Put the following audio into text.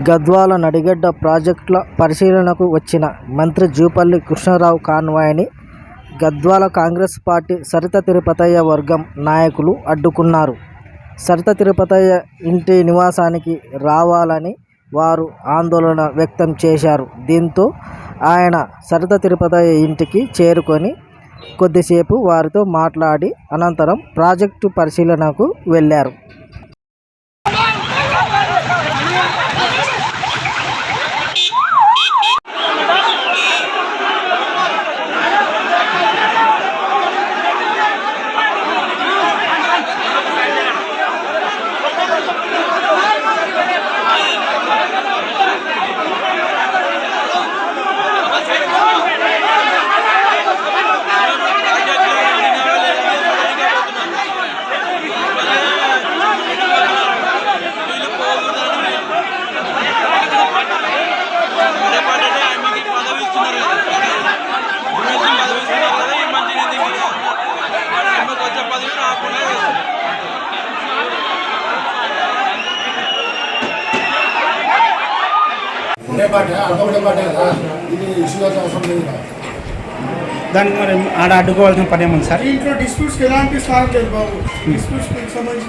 గద్వాల నడిగడ్డ ప్రాజెక్టుల పరిశీలనకు వచ్చిన మంత్రి జూపల్లి కృష్ణారావు కాన్వాయ్ని గద్వాల కాంగ్రెస్ పార్టీ సరిత తిరుపతయ్య వర్గం నాయకులు అడ్డుకున్నారు. సరిత తిరుపతయ్య ఇంటి నివాసానికి రావాలని వారు ఆందోళన వ్యక్తం చేశారు. దీంతో ఆయన సరిత తిరుపతయ్య ఇంటికి చేరుకొని కొద్దిసేపు వారితో మాట్లాడి అనంతరం ప్రాజెక్టు పరిశీలనకు వెళ్ళారు. దానికి మరి ఆడ అడ్డుకోవాల్సిన పని ఏముంది సార్? ఇంట్లో డిస్ప్యూట్స్కి ఎలాంటి స్థానం లేదు బాబు. డిస్ప్యూట్స్కి సంబంధించి